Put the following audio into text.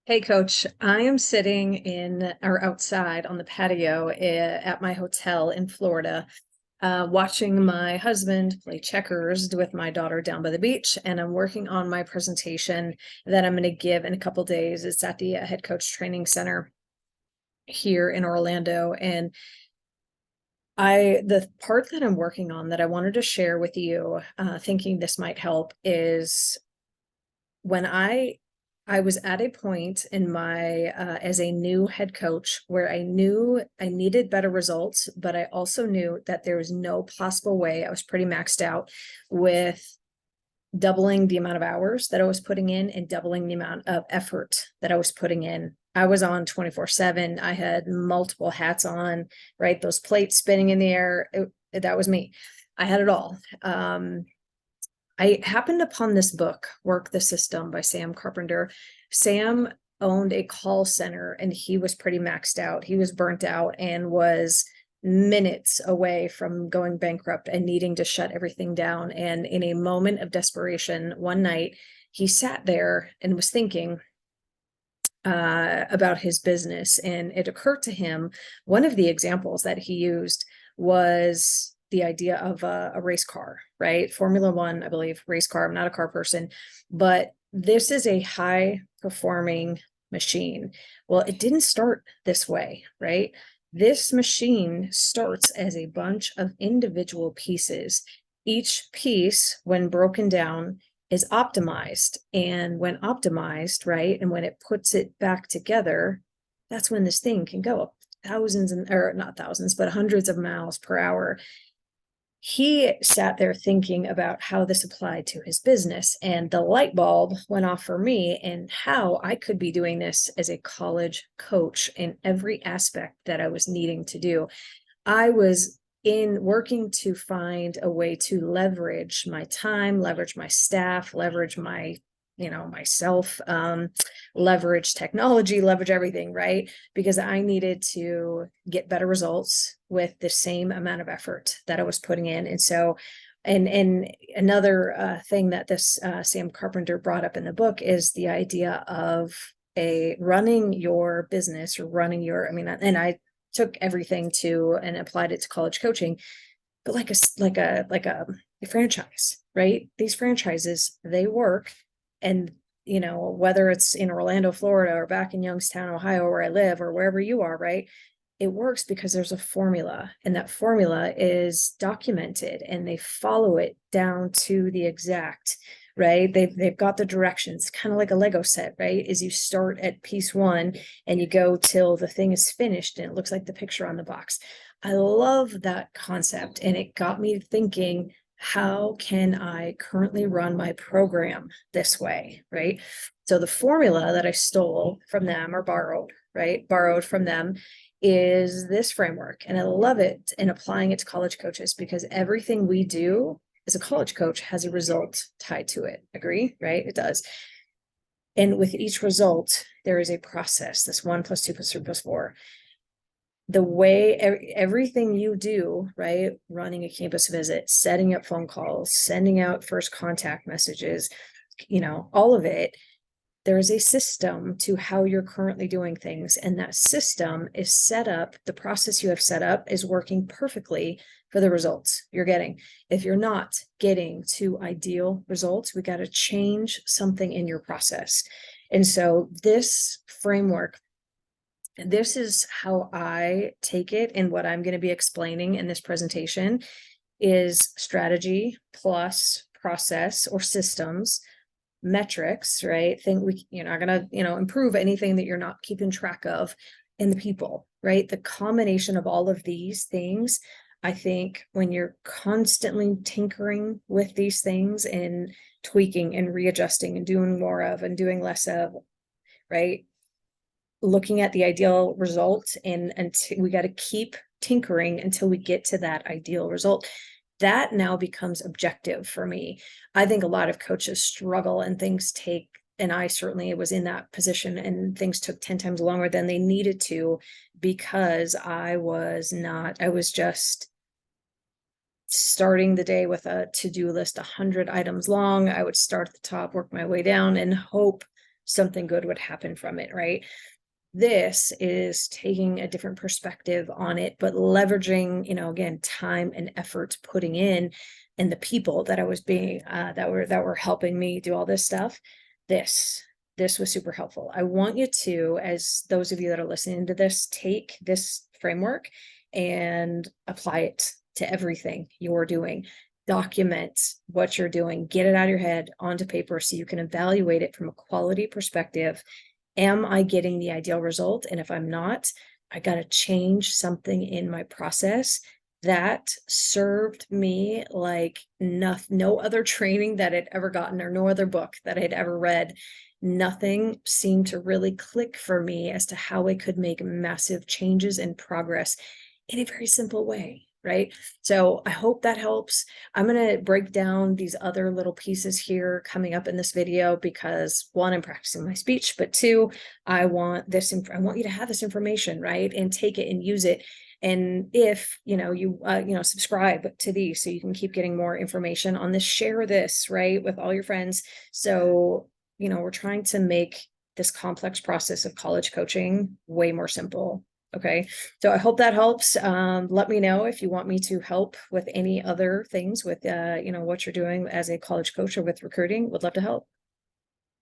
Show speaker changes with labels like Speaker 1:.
Speaker 1: Hey coach, I am sitting in or outside on the patio at my hotel in Florida, watching my husband play checkers with my daughter down by the beach, and I'm working on my presentation that I'm going to give in a couple days. It's at the head coach training center here in Orlando, and the part that I'm working on that I wanted to share with you, thinking this might help, is when I was at a point in my as a new head coach where I knew I needed better results, but I also knew that there was no possible way. I was pretty maxed out with doubling the amount of hours that I was putting in and doubling the amount of effort that I was putting in. I was on 24/7. I had multiple hats on, right? Those plates spinning in the air. That was me. I had it all. I happened upon this book, Work the System by Sam Carpenter. Sam owned a call center and he was pretty maxed out. He was burnt out and was minutes away from going bankrupt and needing to shut everything down. And in a moment of desperation, one night, he sat there and was thinking about his business. And it occurred to him, one of the examples that he used was the idea of a race car, right? Formula One, I believe, race car. I'm not a car person, but this is a high performing machine. Well, it didn't start this way, right? This machine starts as a bunch of individual pieces. Each piece, when broken down, is optimized. And when optimized, right, and when it puts it back together, that's when this thing can go up thousands or not thousands, but hundreds of miles per hour. He sat there thinking about how this applied to his business, and the light bulb went off for me and how I could be doing this as a college coach in every aspect that I was needing to do. I was in working to find a way to leverage my time, leverage my staff, leverage myself, leverage technology, leverage everything, right? Because I needed to get better results with the same amount of effort that I was putting in. And so, and another thing that this Sam Carpenter brought up in the book is the idea of a running your business or running your, and I took everything to and applied it to college coaching, but like a franchise, right? These franchises, they work. And whether it's in Orlando, Florida, or back in Youngstown, Ohio, where I live, or wherever you are, right, it works because there's a formula, and that formula is documented and they follow it down to the exact, right? They've got the directions, kind of like a Lego set, right? Is you start at piece one and you go till the thing is finished and it looks like the picture on the box. I love that concept, and it got me thinking, how can I currently run my program this way, right? So the formula that I stole from them, or borrowed, right? Borrowed from them, is this framework. And I love it in applying it to college coaches, because everything we do as a college coach has a result tied to it. Agree, right? It does. And with each result, there is a process, this 1 + 2 + 3 + 4. The way everything you do, right? Running a campus visit, setting up phone calls, sending out first contact messages, all of it, there is a system to how you're currently doing things. And that system is set up, the process you have set up is working perfectly for the results you're getting. If you're not getting to ideal results, we got to change something in your process. And so this framework, this is how I take it, and what I'm going to be explaining in this presentation is strategy plus process or systems, metrics, right? You're not going to, improve anything that you're not keeping track of, and the people, right? The combination of all of these things, I think when you're constantly tinkering with these things and tweaking and readjusting and doing more of and doing less of, right? Looking at the ideal result, and we got to keep tinkering until we get to that ideal result. That now becomes objective for me. I think a lot of coaches struggle and things take, and I certainly was in that position, and things took 10 times longer than they needed to, because I was just starting the day with a to-do list, 100 items long. I would start at the top, work my way down, and hope something good would happen from it, right? This is taking a different perspective on it, but leveraging, again, time and effort putting in, and the people that I was being that were helping me do all this stuff. This this was super helpful. I want you to, as those of you that are listening to this, take this framework and apply it to everything you're doing. Document what you're doing, get it out of your head onto paper so you can evaluate it from a quality perspective. Am I getting the ideal result? And if I'm not, I got to change something in my process that served me like no other training that I'd ever gotten, or no other book that I'd ever read. Nothing seemed to really click for me as to how I could make massive changes and progress in a very simple way. Right. So I hope that helps. I'm going to break down these other little pieces here coming up in this video because, one, I'm practicing my speech, but two, I want you to have this information, right? And take it and use it. And if, you subscribe to these so you can keep getting more information on this, share this, right, with all your friends. So, we're trying to make this complex process of college coaching way more simple. Okay. So I hope that helps. Let me know if you want me to help with any other things with, what you're doing as a college coach or with recruiting. Would love to help.